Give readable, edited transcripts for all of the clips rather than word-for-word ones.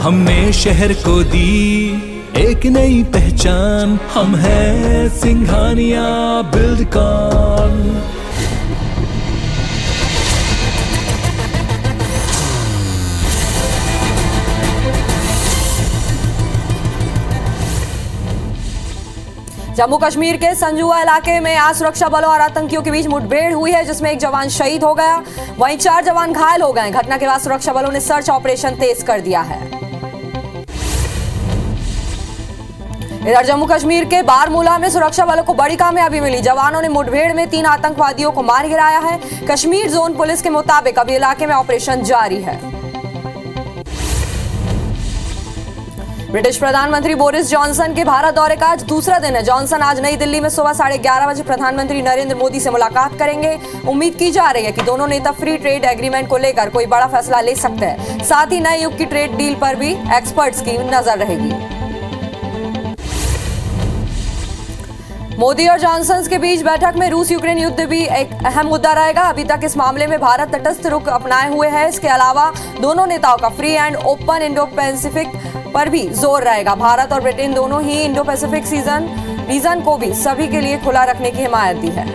हमने शहर को दी एक नई पहचान, हम हैं सिंघानिया बिल्डकॉन। जम्मू कश्मीर के संजुआ इलाके में आज सुरक्षा बलों और आतंकियों के बीच मुठभेड़ हुई है, जिसमें एक जवान शहीद हो गया, वहीं 4 जवान घायल हो गए। घटना के बाद सुरक्षा बलों ने सर्च ऑपरेशन तेज कर दिया है। इधर जम्मू कश्मीर के बारमूला में सुरक्षा बलों को बड़ी कामयाबी मिली। जवानों ने मुठभेड़ में 3 आतंकवादियों को मार गिराया है। कश्मीर जोन पुलिस के मुताबिक अभी इलाके में ऑपरेशन जारी है। ब्रिटिश प्रधानमंत्री बोरिस जॉनसन के भारत दौरे का आज दूसरा दिन है। जॉनसन आज नई दिल्ली में सुबह 11:30 बजे प्रधानमंत्री नरेंद्र मोदी से मुलाकात करेंगे। उम्मीद की जा रही है कि दोनों नेता फ्री ट्रेड एग्रीमेंट को लेकर कोई बड़ा फैसला ले सकते हैं। साथ ही नए युग की ट्रेड डील पर भी एक्सपर्ट्स की नजर रहेगी। मोदी और जॉनसन के बीच बैठक में रूस यूक्रेन युद्ध भी एक अहम मुद्दा रहेगा। अभी तक इस मामले में भारत तटस्थ रुख अपनाए हुए है। इसके अलावा दोनों नेताओं का free and open Indo Pacific पर भी जोर रहेगा। भारत और ब्रिटेन दोनों ही इंडो पैसिफिक रीजन को भी सभी के लिए खुला रखने की हिमायत दी है।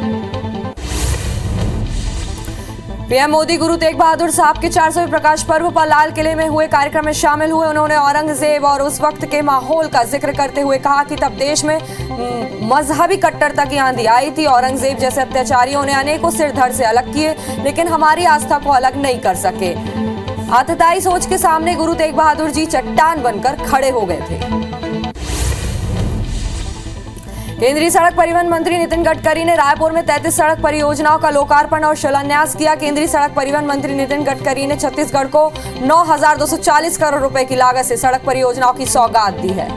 पीएम मोदी गुरु तेग बहादुर साहब के 400वें प्रकाश पर्व पर लाल किले में हुए कार्यक्रम में शामिल हुए। उन्होंने औरंगजेब और उस वक्त के माहौल का जिक्र करते हुए कहा कि तब देश में मजहबी कट्टरता की आंधी आई थी। औरंगजेब जैसे अत्याचारियों ने अनेकों सिर धड़ से अलग किए, लेकिन हमारी आस्था को अलग नहीं कर सके। आतताई सोच के सामने गुरु तेग बहादुर जी चट्टान बनकर खड़े हो गए थे। केंद्रीय सड़क परिवहन मंत्री नितिन गडकरी ने रायपुर में 33 सड़क परियोजनाओं का लोकार्पण और शिलान्यास किया। केंद्रीय सड़क परिवहन मंत्री नितिन गडकरी ने छत्तीसगढ़ को 9,240 करोड़ रुपए की लागत से सड़क परियोजनाओं की सौगात दी है।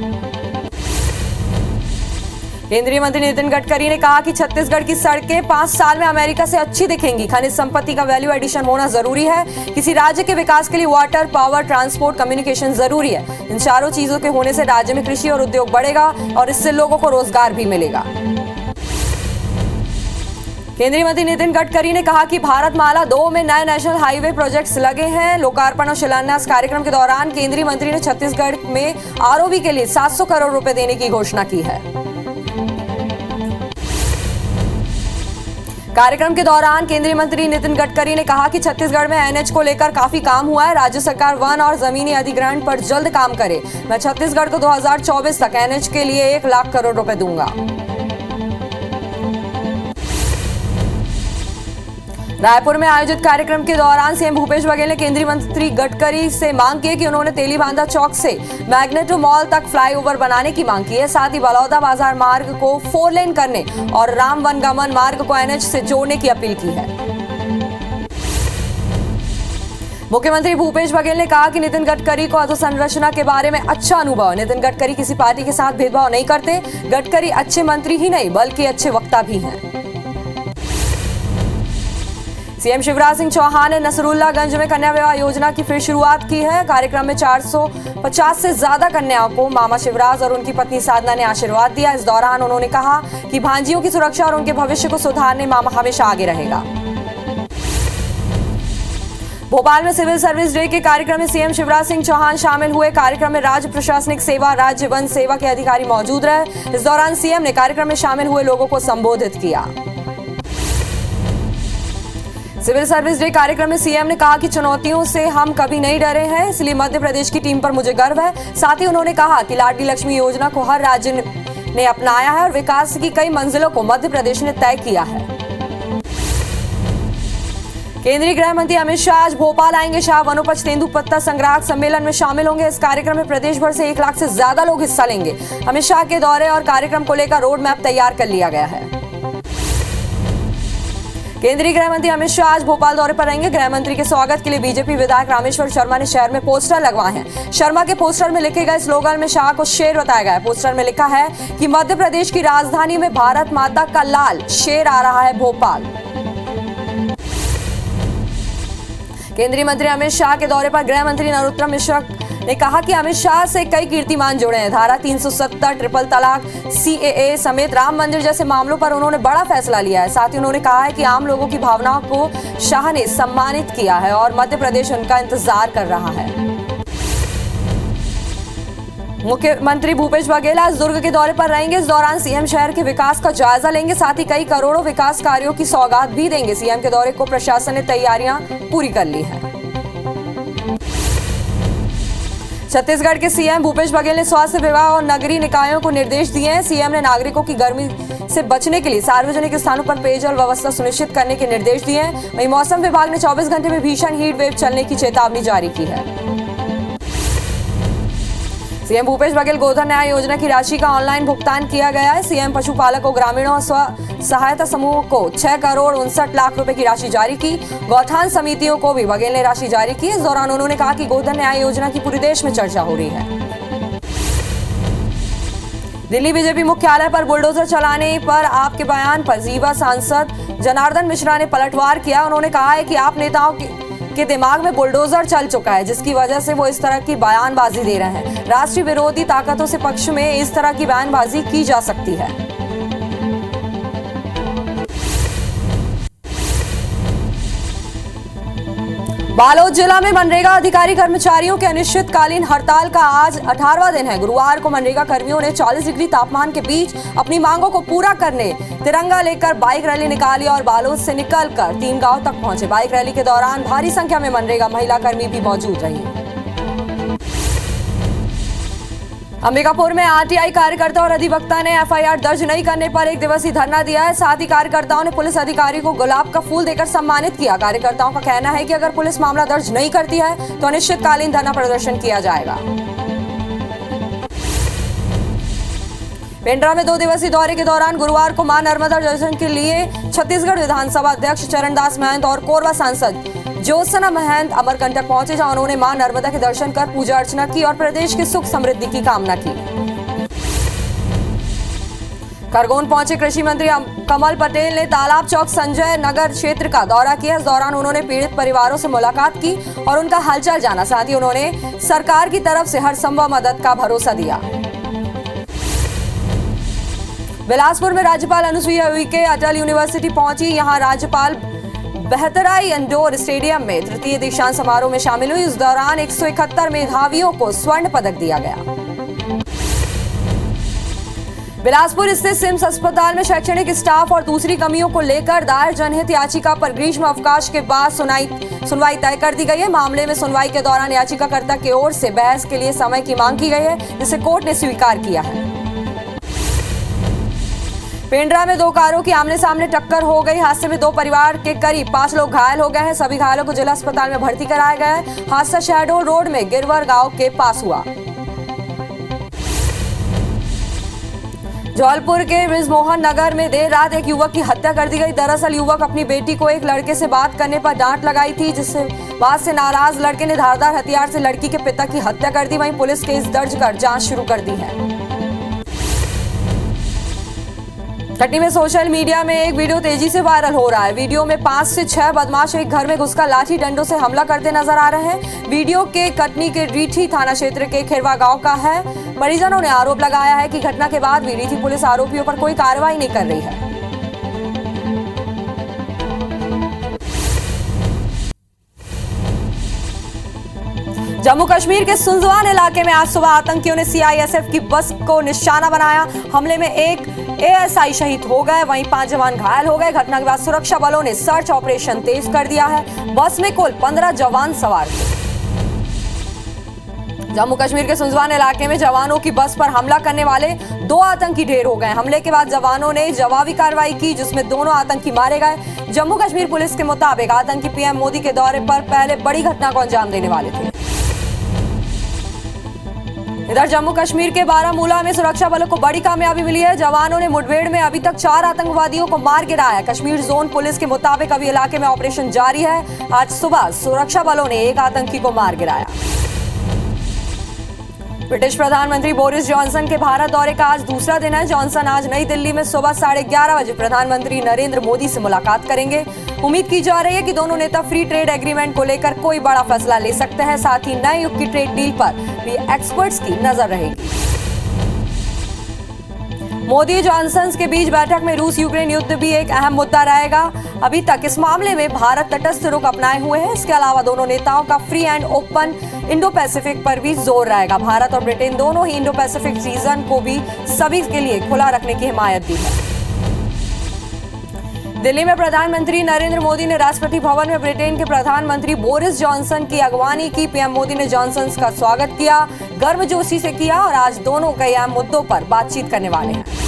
केंद्रीय मंत्री नितिन गडकरी ने कहा कि छत्तीसगढ़ की सड़कें 5 साल में अमेरिका से अच्छी दिखेंगी। खनिज संपत्ति का वैल्यू एडिशन होना जरूरी है। किसी राज्य के विकास के लिए वाटर, पावर, ट्रांसपोर्ट, कम्युनिकेशन जरूरी है। इन चारों चीजों के होने से राज्य में कृषि और उद्योग बढ़ेगा और इससे लोगों को रोजगार भी मिलेगा। केंद्रीय मंत्री नितिन गडकरी ने कहा कि भारतमाला 2 में नए नेशनल हाईवे प्रोजेक्ट्स लगे हैं। लोकार्पण और शिलान्यास कार्यक्रम के दौरान केंद्रीय मंत्री ने छत्तीसगढ़ में आरओबी के लिए 700 करोड़ रुपए देने की घोषणा की है। कार्यक्रम के दौरान केंद्रीय मंत्री नितिन गडकरी ने कहा कि छत्तीसगढ़ में एनएच को लेकर काफी काम हुआ है। राज्य सरकार वन और जमीनी अधिग्रहण पर जल्द काम करे। मैं छत्तीसगढ़ को 2024 तक एनएच के लिए 1 लाख करोड़ रुपए दूंगा। रायपुर में आयोजित कार्यक्रम के दौरान सीएम भूपेश बघेल ने केंद्रीय मंत्री गडकरी से मांग की कि उन्होंने तेलीबांधा चौक से मैग्नेटो मॉल तक फ्लाईओवर बनाने की मांग की है। साथ ही बलौदा बाजार मार्ग को 4 लेन करने और राम वनगमन मार्ग को एनएच से जोड़ने की अपील की है। मुख्यमंत्री भूपेश बघेल ने कहा कि नितिन गडकरी को अधोसंरचना के बारे में अच्छा अनुभव है। नितिन गडकरी किसी पार्टी के साथ भेदभाव नहीं करते। गडकरी अच्छे मंत्री ही नहीं बल्कि अच्छे वक्ता भी हैं। सीएम शिवराज सिंह चौहान ने नसरुल्लागंज में कन्या विवाह योजना की फिर शुरुआत की है। कार्यक्रम में 450 से ज्यादा कन्याओं को मामा शिवराज और उनकी पत्नी साधना ने आशीर्वाद दिया। इस दौरान उन्होंने कहा कि भांजियों की सुरक्षा और उनके भविष्य को सुधारने मामा हमेशा आगे रहेगा। भोपाल में सिविल सर्विस डे के कार्यक्रम में सीएम शिवराज सिंह चौहान शामिल हुए। कार्यक्रम में राज्य प्रशासनिक सेवा, राज्य वन सेवा के अधिकारी मौजूद रहे। इस दौरान सीएम ने कार्यक्रम में शामिल हुए लोगों को संबोधित किया। सिविल सर्विस डे कार्यक्रम में सीएम ने कहा कि चुनौतियों से हम कभी नहीं डरे हैं, इसलिए मध्य प्रदेश की टीम पर मुझे गर्व है। साथ ही उन्होंने कहा कि लाडली लक्ष्मी योजना को हर राज्य ने अपनाया है और विकास की कई मंजिलों को मध्य प्रदेश ने तय किया है। केंद्रीय गृह मंत्री अमित शाह आज भोपाल आएंगे। शाह वनोपज तेंदुपत्ता संग्राहक सम्मेलन में शामिल होंगे। इस कार्यक्रम में प्रदेश भर से 1 लाख से ज्यादा लोग हिस्सा लेंगे। अमित शाह के दौरे और कार्यक्रम को लेकर रोड मैप तैयार कर लिया गया है। केंद्रीय गृह मंत्री अमित शाह आज भोपाल दौरे पर रहेंगे। गृह मंत्री के स्वागत के लिए बीजेपी विधायक रामेश्वर शर्मा ने शहर में पोस्टर लगवाए हैं। शर्मा के पोस्टर में लिखे गए स्लोगन में शाह को शेर बताया गया है। पोस्टर में लिखा है कि मध्य प्रदेश की राजधानी में भारत माता का लाल शेर आ रहा है भोपाल। केंद्रीय मंत्री अमित शाह के दौरे पर गृह मंत्री नरोत्तम मिश्रा ने कहा कि अमित शाह से कई कीर्तिमान जुड़े हैं। धारा 370, ट्रिपल तलाक, सीएए समेत राम मंदिर जैसे मामलों पर उन्होंने बड़ा फैसला लिया है। साथ ही उन्होंने कहा है कि आम लोगों की भावनाओं को शाह ने सम्मानित किया है और मध्य प्रदेश उनका इंतजार कर रहा है। मुख्यमंत्री भूपेश बघेल आज दुर्ग के दौरे पर रहेंगे। इस दौरान सीएम शहर के विकास का जायजा लेंगे, साथ ही कई करोड़ों विकास कार्यों की सौगात भी देंगे। सीएम के दौरे को प्रशासन ने तैयारियां पूरी कर ली है। छत्तीसगढ़ के सीएम भूपेश बघेल ने स्वास्थ्य विभाग और नगरीय निकायों को निर्देश दिए हैं। सीएम ने नागरिकों की गर्मी से बचने के लिए सार्वजनिक स्थानों पर पेयजल व्यवस्था सुनिश्चित करने के निर्देश दिए हैं। वहीं मौसम विभाग ने 24 घंटे में भीषण हीट वेव चलने की चेतावनी जारी की है। सीएम भूपेश बघेल गोधन न्याय योजना की राशि का ऑनलाइन भुगतान किया गया है। सीएम पशुपालकों, ग्रामीणों और स्व सहायता समूह को 6 करोड़ 59 लाख रुपए की राशि जारी की। गौठान समितियों को भी बघेल ने राशि जारी की। इस दौरान उन्होंने कहा कि गोधन न्याय योजना की पूरे देश में चर्चा हो रही है। दिल्ली बीजेपी मुख्यालय पर बुलडोजर चलाने पर आपके बयान पर रीवा सांसद जनार्दन मिश्रा ने पलटवार किया। उन्होंने कहा है कि आप नेताओं के दिमाग में बुलडोजर चल चुका है, जिसकी वजह से वो इस तरह की बयानबाजी दे रहे हैं। राष्ट्रीय विरोधी ताकतों से पक्ष में इस तरह की बयानबाजी की जा सकती है। बालोद जिला में मनरेगा अधिकारी कर्मचारियों के अनिश्चितकालीन हड़ताल का आज 18वां दिन है। गुरुवार को मनरेगा कर्मियों ने 40 डिग्री तापमान के बीच अपनी मांगों को पूरा करने तिरंगा लेकर बाइक रैली निकाली और बालोद से निकलकर 3 गांव तक पहुंचे। बाइक रैली के दौरान भारी संख्या में मनरेगा महिला कर्मी भी मौजूद रही। अंबिकापुर में आरटीआई कार्यकर्ता और अधिवक्ता ने एफआईआर दर्ज नहीं करने पर 1 दिवसीय धरना दिया है। साथ ही कार्यकर्ताओं ने पुलिस अधिकारी को गुलाब का फूल देकर सम्मानित किया। कार्यकर्ताओं का कहना है कि अगर पुलिस मामला दर्ज नहीं करती है तो अनिश्चितकालीन धरना प्रदर्शन किया जाएगा। पेंड्रा में 2 दिवसीय दौरे के दौरान गुरुवार को मां नर्मदा दर्शन के लिए छत्तीसगढ़ विधानसभा अध्यक्ष चरणदास महंत और कोरबा सांसद ज्योत्सना महंत अमरकंटक पहुंचे, जहां उन्होंने मां नर्मदा के दर्शन कर पूजा अर्चना की और प्रदेश की सुख समृद्धि की कामना की। खरगोन पहुंचे कृषि मंत्री कमल पटेल ने तालाब चौक संजय नगर क्षेत्र का दौरा किया। इस दौरान उन्होंने पीड़ित परिवारों से मुलाकात की और उनका हालचाल जाना। साथ ही उन्होंने सरकार की तरफ से हर संभव मदद का भरोसा दिया। बिलासपुर में राज्यपाल अनुसुईया उइके अटल यूनिवर्सिटी पहुंची। यहां राज्यपाल बेहतराई इंडोर स्टेडियम में तृतीय दीक्षांत समारोह में शामिल हुई। इस दौरान 171 मेधावियों को स्वर्ण पदक दिया गया। बिलासपुर स्थित सिम्स अस्पताल में शैक्षणिक स्टाफ और दूसरी कमियों को लेकर दायर जनहित याचिका पर ग्रीष्म अवकाश के बाद सुनवाई तय कर दी गई है। मामले में सुनवाई के दौरान याचिकाकर्ता की ओर से बहस के लिए समय की मांग की गई है, जिसे कोर्ट ने स्वीकार किया है। पेंड्रा में 2 कारों की आमने सामने टक्कर हो गई। हादसे में 2 परिवार के करीब 5 लोग घायल हो गए हैं। सभी घायलों को जिला अस्पताल में भर्ती कराया गया है। हादसा शहडोल रोड में गिरवर गांव के पास हुआ। जौलपुर के बृजमोहन नगर में देर रात एक युवक की हत्या कर दी गई। दरअसल युवक अपनी बेटी को एक लड़के से बात करने पर डांट लगाई थी, जिससे बात से नाराज लड़के ने धारदार हथियार से लड़की के पिता की हत्या कर दी। वहीं पुलिस केस दर्ज कर जांच शुरू कर दी है। कटनी में सोशल मीडिया में एक वीडियो तेजी से वायरल हो रहा है। वीडियो में 5 से 6 बदमाश एक घर में घुसकर लाठी डंडों से हमला करते नजर आ रहे हैं। वीडियो के कटनी के रीठी थाना क्षेत्र के खेरवा गांव का है। परिजनों ने आरोप लगाया है कि घटना के बाद भी रीठी पुलिस आरोपियों पर कोई कार्रवाई नहीं कर रही है। जम्मू कश्मीर के सुनजवान इलाके में आज सुबह आतंकियों ने सीआईएसएफ की बस को निशाना बनाया। हमले में एक एएसआई शहीद हो गए, वहीं 5 जवान घायल हो गए। घटना के बाद सुरक्षा बलों ने सर्च ऑपरेशन तेज कर दिया है। बस में कुल 15 जवान सवार थे। जम्मू कश्मीर के सुनजवान इलाके में जवानों की बस पर हमला करने वाले 2 आतंकी ढेर हो गए। हमले के बाद जवानों ने जवाबी कार्रवाई की, जिसमें दोनों आतंकी मारे गए। जम्मू कश्मीर पुलिस के मुताबिक आतंकी पीएम मोदी के दौरे पर पहले बड़ी घटना को अंजाम देने वाले थे। इधर जम्मू कश्मीर के बारामूला में सुरक्षा बलों को बड़ी कामयाबी मिली है। जवानों ने मुठभेड़ में अभी तक 4 आतंकवादियों को मार गिराया। कश्मीर जोन पुलिस के मुताबिक अभी इलाके में ऑपरेशन जारी है। आज सुबह सुरक्षा बलों ने एक आतंकी को मार गिराया। ब्रिटिश प्रधानमंत्री बोरिस जॉनसन के भारत दौरे का आज दूसरा दिन है। जॉनसन आज नई दिल्ली में सुबह 11:30 बजे प्रधानमंत्री नरेंद्र मोदी से मुलाकात करेंगे। उम्मीद की जा रही है कि दोनों नेता फ्री ट्रेड एग्रीमेंट को लेकर कोई बड़ा फैसला ले सकते हैं। साथ ही नए युग की ट्रेड डील पर भी एक्सपर्ट्स की नजर रहेगी। मोदी जॉनसन के बीच बैठक में रूस यूक्रेन युद्ध भी एक अहम मुद्दा रहेगा। अभी तक इस मामले में भारत तटस्थ रुख अपनाए हुए है। इसके अलावा दोनों नेताओं का free and open Indo Pacific पर भी जोर रहेगा। भारत और ब्रिटेन दोनों ही इंडो पैसिफिक रीजन को भी सभी के लिए खुला रखने की हिमायत दी है। दिल्ली में प्रधानमंत्री नरेंद्र मोदी ने राष्ट्रपति भवन में ब्रिटेन के प्रधानमंत्री बोरिस जॉनसन की अगवानी की। पीएम मोदी ने जॉनसन का स्वागत किया, गर्मजोशी से किया और आज दोनों कई अहम मुद्दों पर बातचीत करने वाले हैं।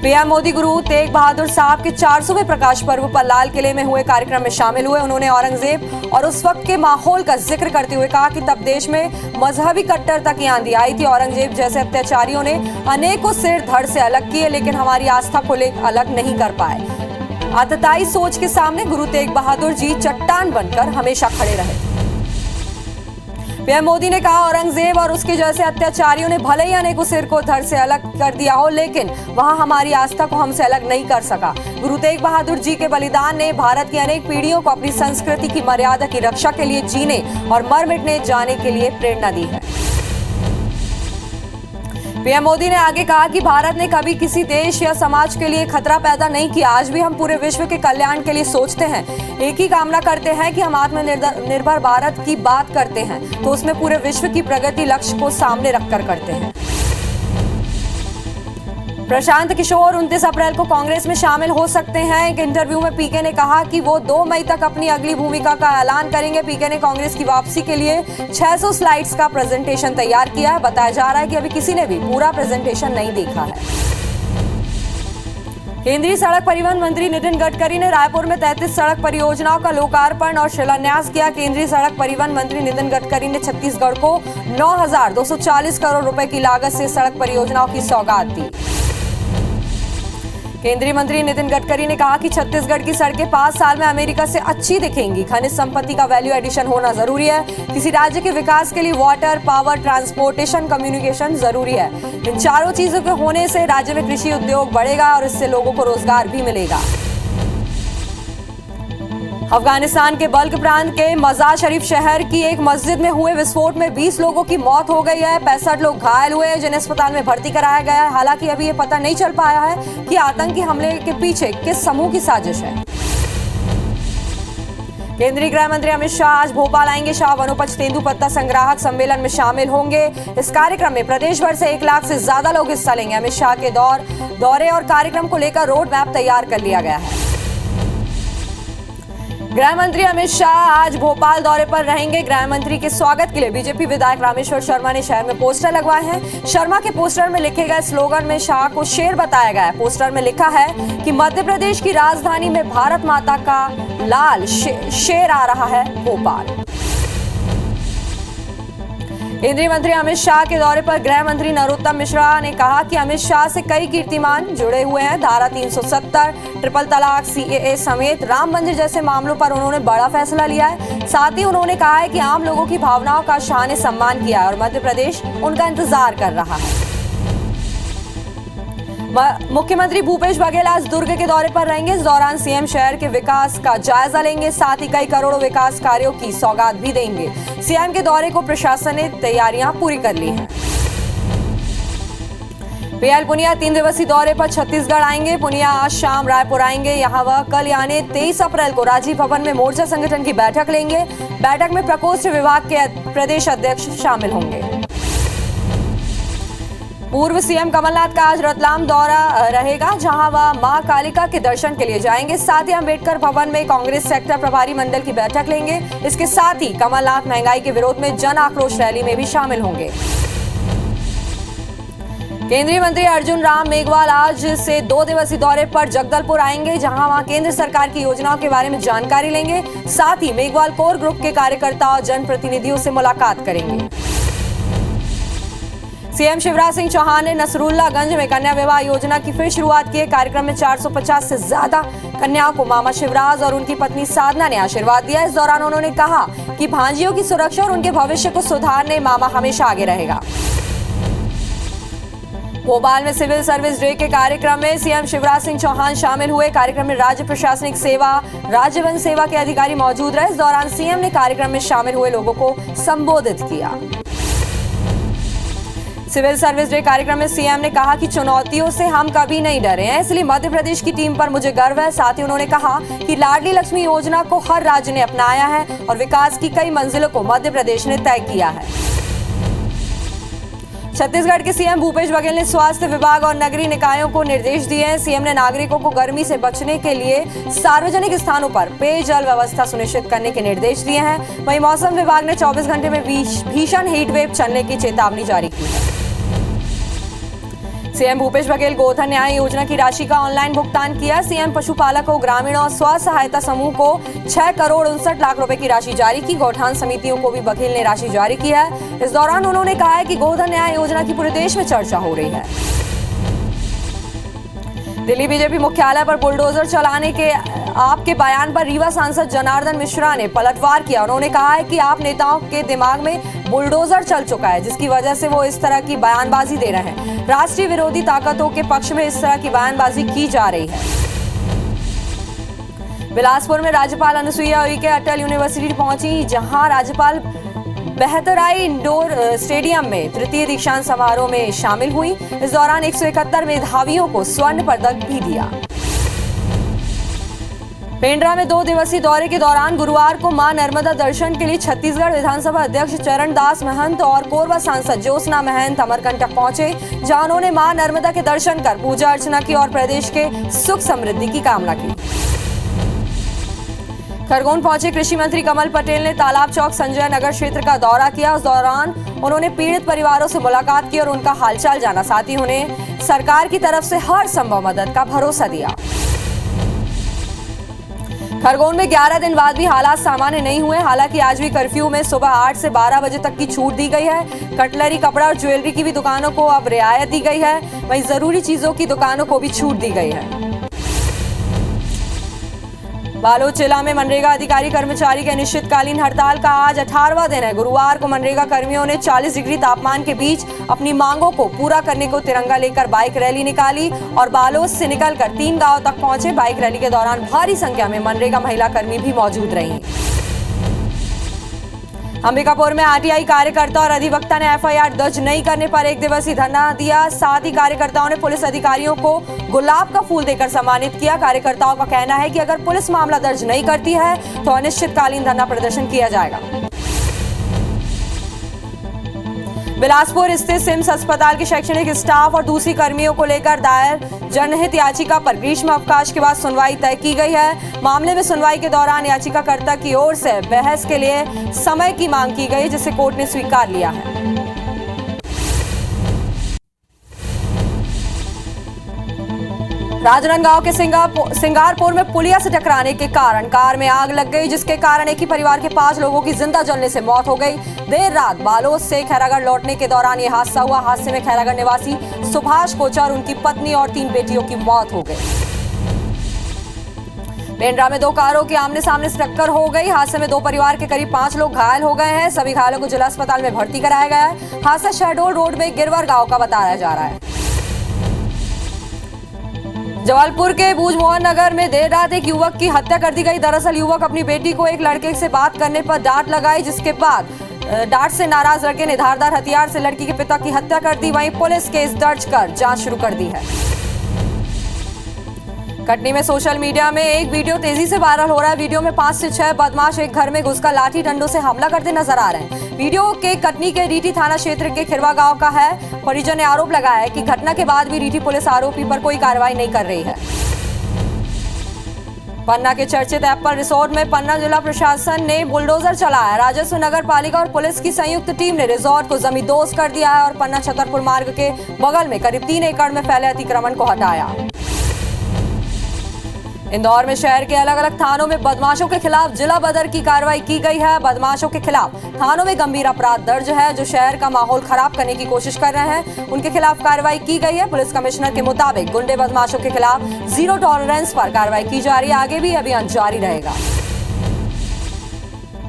पीएम मोदी गुरु तेग बहादुर साहब के 400वें प्रकाश पर्व पर लाल किले में हुए कार्यक्रम में शामिल हुए। उन्होंने औरंगजेब और उस वक्त के माहौल का जिक्र करते हुए कहा कि तब देश में मजहबी कट्टरता की आंधी आई थी। औरंगजेब जैसे अत्याचारियों ने अनेकों सिर धड़ से अलग किए, लेकिन हमारी आस्था को लेकर अलग नहीं कर पाए। आतताई सोच के सामने गुरु तेग बहादुर जी चट्टान बनकर हमेशा खड़े रहे। पीएम मोदी ने कहा, औरंगजेब और उसके जैसे अत्याचारियों ने भले ही अनेकों सिर को धड़ से अलग कर दिया हो, लेकिन वहां हमारी आस्था को हमसे अलग नहीं कर सका। गुरु तेग बहादुर जी के बलिदान ने भारत की अनेक पीढ़ियों को अपनी संस्कृति की मर्यादा की रक्षा के लिए जीने और मर मिटने जाने के लिए प्रेरणा दी है। पीएम मोदी ने आगे कहा कि भारत ने कभी किसी देश या समाज के लिए खतरा पैदा नहीं किया। आज भी हम पूरे विश्व के कल्याण के लिए सोचते हैं, एक ही कामना करते हैं कि हम आत्मनिर्भर भारत की बात करते हैं तो उसमें पूरे विश्व की प्रगति लक्ष्य को सामने रखकर करते हैं। प्रशांत किशोर 29 अप्रैल को कांग्रेस में शामिल हो सकते हैं। एक इंटरव्यू में पीके ने कहा कि वो 2 मई तक अपनी अगली भूमिका का ऐलान करेंगे। पीके ने कांग्रेस की वापसी के लिए 600 स्लाइड्स का प्रेजेंटेशन तैयार किया है। बताया जा रहा है कि अभी किसी ने भी पूरा प्रेजेंटेशन नहीं देखा है। केंद्रीय सड़क परिवहन मंत्री नितिन गडकरी ने रायपुर में 33 सड़क परियोजनाओं का लोकार्पण और शिलान्यास किया। केंद्रीय सड़क परिवहन मंत्री नितिन गडकरी ने छत्तीसगढ़ को 9,240 करोड़ रुपए की लागत से सड़क परियोजनाओं की सौगात दी। केंद्रीय मंत्री नितिन गडकरी ने कहा कि छत्तीसगढ़ की सड़कें 5 साल में अमेरिका से अच्छी दिखेंगी। खनिज संपत्ति का वैल्यू एडिशन होना जरूरी है। किसी राज्य के विकास के लिए वाटर, पावर, ट्रांसपोर्टेशन, कम्युनिकेशन जरूरी है। इन चारों चीजों के होने से राज्य में कृषि उद्योग बढ़ेगा और इससे लोगों को रोजगार भी मिलेगा। अफगानिस्तान के बल्क प्रांत के मजार शरीफ शहर की एक मस्जिद में हुए विस्फोट में 20 लोगों की मौत हो गई है। 65 लोग घायल हुए हैं, जिन्हें अस्पताल में भर्ती कराया गया है। हालांकि अभी ये पता नहीं चल पाया है कि आतंकी हमले के पीछे किस समूह की साजिश है। केंद्रीय गृह मंत्री अमित शाह आज भोपाल आएंगे। शाह वनोपज तेंदुपत्ता संग्राहक सम्मेलन में शामिल होंगे। इस कार्यक्रम में प्रदेश भर से 1 लाख से ज्यादा लोग हिस्सा लेंगे। अमित शाह के दौरे और कार्यक्रम को लेकर रोड मैप तैयार कर लिया गया है। गृह मंत्री अमित शाह आज भोपाल दौरे पर रहेंगे। गृह मंत्री के स्वागत के लिए बीजेपी विधायक रामेश्वर शर्मा ने शहर में पोस्टर लगवाए हैं। शर्मा के पोस्टर में लिखे गए स्लोगन में शाह को शेर बताया गया है। पोस्टर में लिखा है कि मध्य प्रदेश की राजधानी में भारत माता का लाल शेर आ रहा है भोपाल। केंद्रीय मंत्री अमित शाह के दौरे पर गृह मंत्री नरोत्तम मिश्रा ने कहा कि अमित शाह से कई कीर्तिमान जुड़े हुए हैं। धारा 370, ट्रिपल तलाक, CAA समेत राम मंदिर जैसे मामलों पर उन्होंने बड़ा फैसला लिया है। साथ ही उन्होंने कहा है कि आम लोगों की भावनाओं का शाह ने सम्मान किया है और मध्य प्रदेश उनका इंतजार कर रहा है। मुख्यमंत्री भूपेश बघेल आज दुर्ग के दौरे पर रहेंगे। इस दौरान सीएम शहर के विकास का जायजा लेंगे। साथ ही कई करोड़ों विकास कार्यों की सौगात भी देंगे। सीएम के दौरे को प्रशासन ने तैयारियां पूरी कर ली हैं। पीएल पुनिया 3 दिवसीय दौरे पर छत्तीसगढ़ आएंगे। पुनिया आज शाम रायपुर आएंगे। यहां वह कल यानी 23 अप्रैल को राजीव भवन में मोर्चा संगठन की बैठक लेंगे। बैठक में प्रकोष्ठ विभाग के प्रदेश अध्यक्ष शामिल होंगे। पूर्व सीएम कमलनाथ का आज रतलाम दौरा रहेगा, जहां वह मां कालिका के दर्शन के लिए जाएंगे। साथ ही अंबेडकर भवन में कांग्रेस सेक्टर प्रभारी मंडल की बैठक लेंगे। इसके साथ ही कमलनाथ महंगाई के विरोध में जन आक्रोश रैली में भी शामिल होंगे। केंद्रीय मंत्री अर्जुन राम मेघवाल आज से 2 दिवसीय दौरे पर जगदलपुर आएंगे, जहां वहां केंद्र सरकार की योजनाओं के बारे में जानकारी लेंगे। साथ ही मेघवाल कोर ग्रुप के कार्यकर्ता और जनप्रतिनिधियों से मुलाकात करेंगे। सीएम शिवराज सिंह चौहान ने नसरुल्लागंज में कन्या विवाह योजना की फिर शुरुआत की है। कार्यक्रम में 450 से ज्यादा कन्याओं को मामा शिवराज और उनकी पत्नी साधना ने आशीर्वाद दिया। इस दौरान उन्होंने कहा कि भांजियों की सुरक्षा और उनके भविष्य को सुधारने मामा हमेशा आगे रहेगा। भोपाल में सिविल सर्विस डे के कार्यक्रम में सीएम शिवराज सिंह चौहान शामिल हुए। कार्यक्रम में राज्य प्रशासनिक सेवा, राज्य वन सेवा के अधिकारी मौजूद रहे। इस दौरान सीएम ने कार्यक्रम में शामिल हुए लोगों को संबोधित किया। सिविल सर्विस डे कार्यक्रम में सीएम ने कहा कि चुनौतियों से हम कभी नहीं डरे हैं, इसलिए मध्य प्रदेश की टीम पर मुझे गर्व है। साथ ही उन्होंने कहा कि लाडली लक्ष्मी योजना को हर राज्य ने अपनाया है और विकास की कई मंजिलों को मध्य प्रदेश ने तय किया है। छत्तीसगढ़ के सीएम भूपेश बघेल ने स्वास्थ्य विभाग और नगरीय निकायों को निर्देश दिए हैं। सीएम ने नागरिकों को गर्मी से बचने के लिए सार्वजनिक स्थानों पर पेयजल व्यवस्था सुनिश्चित करने के निर्देश दिए हैं। वहीं मौसम विभाग ने 24 घंटे में भीषण हीट वेव चलने की चेतावनी जारी की है। सीएम भूपेश बघेल गोधन न्याय योजना की राशि का ऑनलाइन भुगतान किया। सीएम पशुपालकों, ग्रामीण और स्व सहायता समूह को 6 करोड़ 59 लाख रुपए की राशि जारी की। गौठान समितियों को भी बघेल ने राशि जारी की है। इस दौरान उन्होंने कहा है कि गोधन न्याय योजना की पूरे देश में चर्चा हो रही है। दिल्ली बीजेपी मुख्यालय पर बुलडोजर चलाने के आपके बयान पर रीवा सांसद जनार्दन मिश्रा ने पलटवार किया। उन्होंने कहा है कि आप नेताओं के दिमाग में बुलडोजर चल चुका है, जिसकी वजह से वो इस तरह की बयानबाजी दे रहे हैं। राष्ट्रीय विरोधी ताकतों के पक्ष में इस तरह की बयानबाजी की जा रही है। बिलासपुर में राज्यपाल अनुसुईया उइके अटल यूनिवर्सिटी पहुंची, जहां राज्यपाल बेहतराई इंडोर स्टेडियम में तृतीय दीक्षांत समारोह में शामिल हुई। इस दौरान 171 मेधावियों को स्वर्ण पदक भी दिया। पेंड्रा में 2 दिवसीय दौरे के दौरान गुरुवार को मां नर्मदा दर्शन के लिए छत्तीसगढ़ विधानसभा अध्यक्ष चरण दास महंत और कोरबा सांसद ज्योत्सना महंत अमरकंटक पहुंचे, जहां उन्होंने मां नर्मदा के दर्शन कर पूजा अर्चना की और प्रदेश के सुख समृद्धि की कामना की। खरगोन पहुंचे कृषि मंत्री कमल पटेल ने तालाब चौक संजय नगर क्षेत्र का दौरा किया। उस दौरान उन्होंने पीड़ित परिवारों से मुलाकात की और उनका हालचाल जाना। साथ ही उन्हें सरकार की तरफ से हर संभव मदद का भरोसा दिया। खरगोन में 11 दिन बाद भी हालात सामान्य नहीं हुए। हालांकि आज भी कर्फ्यू में सुबह 8 से 12 बजे तक की छूट दी गई है। कटलरी, कपड़ा और ज्वेलरी की भी दुकानों को अब रियायत दी गई है। वहीं जरूरी चीजों की दुकानों को भी छूट दी गई है। बालोद जिला में मनरेगा अधिकारी कर्मचारी के अनिश्चितकालीन हड़ताल का आज 18वां दिन है। गुरुवार को मनरेगा कर्मियों ने 40 डिग्री तापमान के बीच अपनी मांगों को पूरा करने को तिरंगा लेकर बाइक रैली निकाली और बालोद से निकलकर 3 गांव तक पहुंचे। बाइक रैली के दौरान भारी संख्या में मनरेगा महिला कर्मी भी मौजूद रही। अंबिकापुर में आरटीआई कार्यकर्ता और अधिवक्ता ने एफआईआर दर्ज नहीं करने पर 1 दिवसीय धरना दिया। साथ ही कार्यकर्ताओं ने पुलिस अधिकारियों को गुलाब का फूल देकर सम्मानित किया। कार्यकर्ताओं का कहना है कि अगर पुलिस मामला दर्ज नहीं करती है तो अनिश्चितकालीन धरना प्रदर्शन किया जाएगा। बिलासपुर स्थित सिम्स अस्पताल के शैक्षणिक स्टाफ और दूसरी कर्मियों को लेकर दायर जनहित याचिका पर ग्रीष्म अवकाश के बाद सुनवाई तय की गई है। मामले में सुनवाई के दौरान याचिकाकर्ता की ओर से बहस के लिए समय की मांग की गई, जिसे कोर्ट ने स्वीकार लिया है। राजनांदगांव के सिंगारपुर में पुलिया से टकराने के कारण कार में आग लग गई, जिसके कारण एक ही परिवार के 5 लोगों की जिंदा जलने से मौत हो गई। देर रात बालोद से खैरागढ़ लौटने के दौरान यह हादसा हुआ। हादसे में खैरागढ़ निवासी सुभाष कोचर, उनकी पत्नी और 3 बेटियों की मौत हो गई। पेंड्रा में 2 कारों की आमने सामने से टक्कर हो गई। हादसे में 2 परिवार के करीब 5 लोग घायल हो गए हैं। सभी घायलों को जिला अस्पताल में भर्ती कराया गया है। हादसा शहडोल रोड में गिरवर गांव का बताया जा रहा है। जबलपुर के बूझमोहन नगर में देर रात एक युवक की हत्या कर दी गई। दरअसल युवक अपनी बेटी को एक लड़के से बात करने पर डांट लगाई, जिसके बाद डांट से नाराज लड़के ने धारदार हथियार से लड़की के पिता की हत्या कर दी। वहीं पुलिस केस दर्ज कर जांच शुरू कर दी है। कटनी में सोशल मीडिया में एक वीडियो तेजी से वायरल हो रहा है। वीडियो में 5 से 6 बदमाश एक घर में घुसकर लाठी डंडों से हमला करते नजर आ रहे हैं। वीडियो के कटनी के रीठी थाना क्षेत्र के खिरवा गांव का है। परिजन ने आरोप लगाया है कि घटना के बाद भी रीठी पुलिस आरोपी पर कोई कार्रवाई नहीं कर रही है। पन्ना के चर्चित एप्पल रिसोर्ट में पन्ना जिला प्रशासन ने बुलडोजर चलाया। राजस्व, नगर पालिका और पुलिस की संयुक्त टीम ने रिसोर्ट को जमींदोज कर दिया है और पन्ना छतरपुर मार्ग के बगल में करीब 3 एकड़ में फैले अतिक्रमण को हटाया। इंदौर में शहर के अलग अलग थानों में बदमाशों के खिलाफ जिला बदर की कार्रवाई की गई है। बदमाशों के खिलाफ थानों में गंभीर अपराध दर्ज है, जो शहर का माहौल खराब करने की कोशिश कर रहे हैं। उनके खिलाफ कार्रवाई की गई है। पुलिस कमिश्नर के मुताबिक गुंडे बदमाशों के खिलाफ जीरो टॉलरेंस पर कार्रवाई की जा रही है। आगे भी अभियान जारी रहेगा।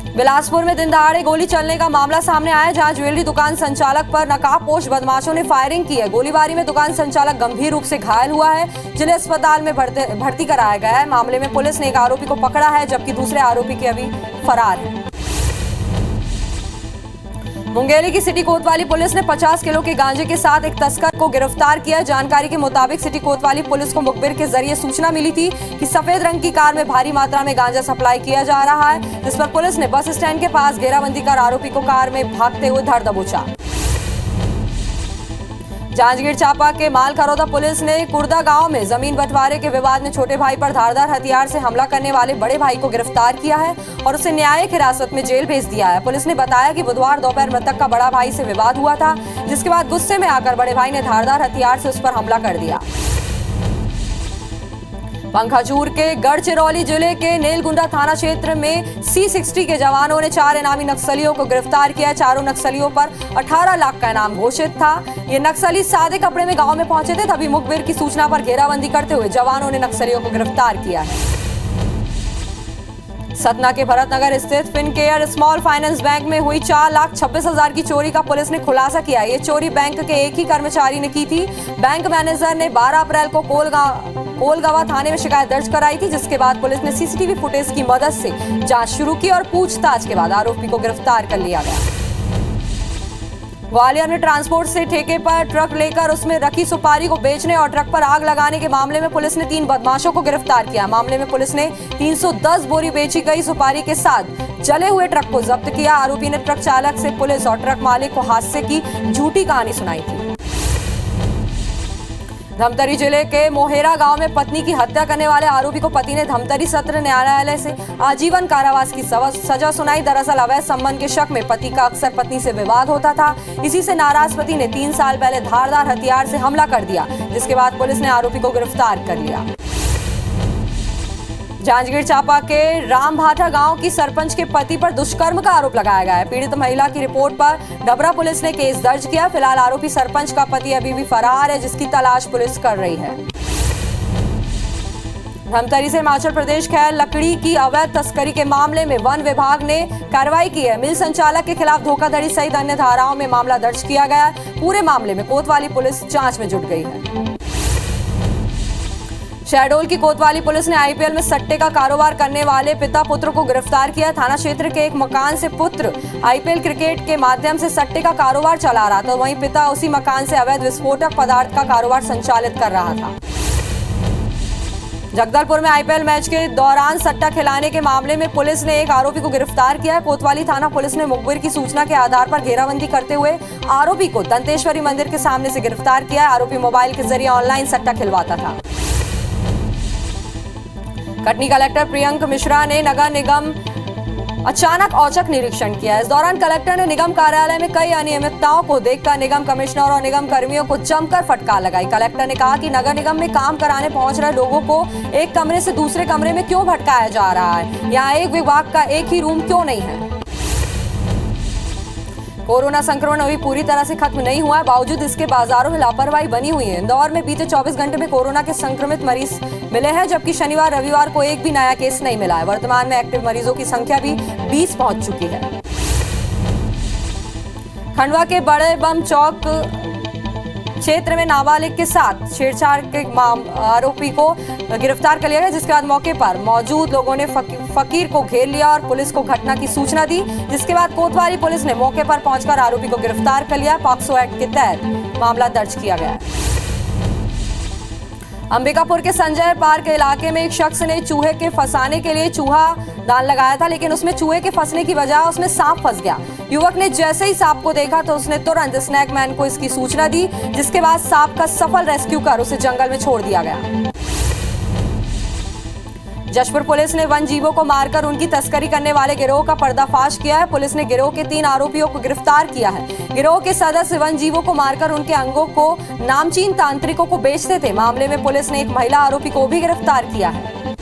बिलासपुर में दिन दहाड़े गोली चलने का मामला सामने आया, जहां ज्वेलरी दुकान संचालक पर नकाबपोश बदमाशों ने फायरिंग की है। गोलीबारी में दुकान संचालक गंभीर रूप से घायल हुआ है, जिन्हें अस्पताल में भर्ती कराया गया है। मामले में पुलिस ने एक आरोपी को पकड़ा है, जबकि दूसरे आरोपी की अभी फरार है। मुंगेली की सिटी कोतवाली पुलिस ने 50 किलो के गांजे के साथ एक तस्कर को गिरफ्तार किया। जानकारी के मुताबिक सिटी कोतवाली पुलिस को मुखबिर के जरिए सूचना मिली थी कि सफेद रंग की कार में भारी मात्रा में गांजा सप्लाई किया जा रहा है, जिस पर पुलिस ने बस स्टैंड के पास घेराबंदी कर आरोपी को कार में भागते हुए धर दबोचा। जांजगीर चांपा के मालखरौदा पुलिस ने कुर्दा गांव में जमीन बंटवारे के विवाद में छोटे भाई पर धारदार हथियार से हमला करने वाले बड़े भाई को गिरफ्तार किया है और उसे न्यायिक हिरासत में जेल भेज दिया है। पुलिस ने बताया कि बुधवार दोपहर मृतक का बड़ा भाई से विवाद हुआ था, जिसके बाद गुस्से में आकर बड़े भाई ने धारदार हथियार से उस पर हमला कर दिया। पंखाजूर के गढ़चिरौली जिले के नेलगुंडा थाना क्षेत्र में C60 के जवानों ने 4 इनामी नक्सलियों को गिरफ्तार किया। चारों नक्सलियों पर 18 लाख का इनाम घोषित था। ये नक्सली सादे कपड़े में गांव में पहुंचे थे, तभी मुखबिर की सूचना पर घेराबंदी करते हुए जवानों ने नक्सलियों को गिरफ्तार किया है। सतना के भरतनगर स्थित फिनकेयर स्मॉल फाइनेंस बैंक में हुई 4,26,000 की चोरी का पुलिस ने खुलासा किया। ये चोरी बैंक के एक ही कर्मचारी ने की थी। बैंक मैनेजर ने 12 अप्रैल को कोलगावा थाने में शिकायत दर्ज कराई थी, जिसके बाद पुलिस ने सीसीटीवी फुटेज की मदद से जांच शुरू की और पूछताछ के बाद आरोपी को गिरफ्तार कर लिया गया। ग्वालियर में ट्रांसपोर्ट से ठेके पर ट्रक लेकर उसमें रखी सुपारी को बेचने और ट्रक पर आग लगाने के मामले में पुलिस ने 3 बदमाशों को गिरफ्तार किया। मामले में पुलिस ने 310 बोरी बेची गई सुपारी के साथ जले हुए ट्रक को जब्त किया। आरोपी ने ट्रक चालक से पुलिस और ट्रक मालिक को हादसे की झूठी कहानी सुनाई थी। धमतरी जिले के मोहेरा गांव में पत्नी की हत्या करने वाले आरोपी को पति ने धमतरी सत्र न्यायालय से आजीवन कारावास की सजा सुनाई। दरअसल अवैध संबंध के शक में पति का अक्सर पत्नी से विवाद होता था। इसी से नाराज पति ने 3 साल पहले धारदार हथियार से हमला कर दिया, जिसके बाद पुलिस ने आरोपी को गिरफ्तार कर लिया। जांजगीर चांपा के रामभाठा गांव की सरपंच के पति पर दुष्कर्म का आरोप लगाया गया है। पीड़ित महिला की रिपोर्ट पर डबरा पुलिस ने केस दर्ज किया। फिलहाल आरोपी सरपंच का पति अभी भी फरार है, जिसकी तलाश पुलिस कर रही है। धमतरी से हिमाचल प्रदेश खैर लकड़ी की अवैध तस्करी के मामले में वन विभाग ने कार्रवाई की है। मिल संचालक के खिलाफ धोखाधड़ी सहित अन्य धाराओं में मामला दर्ज किया गया है। पूरे मामले में कोतवाली पुलिस जांच में जुट गई है। शहडोल की कोतवाली पुलिस ने आईपीएल में सट्टे का कारोबार करने वाले पिता पुत्र को गिरफ्तार किया। थाना क्षेत्र के एक मकान से पुत्र आईपीएल क्रिकेट के माध्यम से सट्टे का कारोबार चला रहा था, तो वहीं पिता उसी मकान से अवैध विस्फोटक पदार्थ का कारोबार संचालित कर रहा था। जगदलपुर में आईपीएल मैच के दौरान सट्टा खिलाने के मामले में पुलिस ने एक आरोपी को गिरफ्तार किया। कोतवाली थाना पुलिस ने मुखबिर की सूचना के आधार पर घेराबंदी करते हुए आरोपी को दंतेश्वरी मंदिर के सामने से गिरफ्तार किया। आरोपी मोबाइल के जरिए ऑनलाइन सट्टा खिलवाता था। कटनी कलेक्टर प्रियंक मिश्रा ने नगर निगम अचानक औचक निरीक्षण किया। इस दौरान कलेक्टर ने निगम कार्यालय में कई अनियमितताओं को देखकर निगम कमिश्नर और निगम कर्मियों को जमकर फटकार लगाई। कलेक्टर ने कहा कि नगर निगम में काम कराने पहुंच रहे लोगों को एक कमरे से दूसरे कमरे में क्यों भटकाया जा रहा है, यहाँ एक विभाग का एक ही रूम क्यों नहीं है। कोरोना संक्रमण अभी पूरी तरह से खत्म नहीं हुआ है, बावजूद इसके बाजारों में लापरवाही बनी हुई है। इंदौर में बीते 24 घंटे में कोरोना के संक्रमित मरीज मिले हैं, जबकि शनिवार रविवार को एक भी नया केस नहीं मिला है। वर्तमान में एक्टिव मरीजों की संख्या भी 20 पहुंच चुकी है। खंडवा के बड़े बम चौक क्षेत्र में नाबालिग के साथ छेड़छाड़ के आरोपी को गिरफ्तार कर लिया गया, जिसके बाद मौके पर मौजूद लोगों ने फकीर को घेर लिया और पुलिस को घटना की सूचना दी, जिसके बाद कोतवाली पुलिस ने मौके पर पहुंचकर आरोपी को गिरफ्तार कर लिया। पॉक्सो एक्ट के तहत मामला दर्ज किया गया है। अंबिकापुर के संजय पार्क इलाके में एक शख्स ने चूहे के फंसाने के लिए चूहा दान लगाया था, लेकिन उसमें चूहे के फंसने की बजाय उसमें सांप फंस गया। युवक ने जैसे ही सांप को देखा तो उसने तुरंत स्नैक मैन को इसकी सूचना दी, जिसके बाद सांप का सफल रेस्क्यू कर उसे जंगल में छोड़ दिया गया। जशपुर पुलिस ने वन जीवों को मारकर उनकी तस्करी करने वाले गिरोह का पर्दाफाश किया है। पुलिस ने गिरोह के 3 आरोपियों को गिरफ्तार किया है। गिरोह के सदस्य वन जीवों को मारकर उनके अंगों को नामचीन तांत्रिकों को बेचते थे। मामले में पुलिस ने एक महिला आरोपी को भी गिरफ्तार किया है।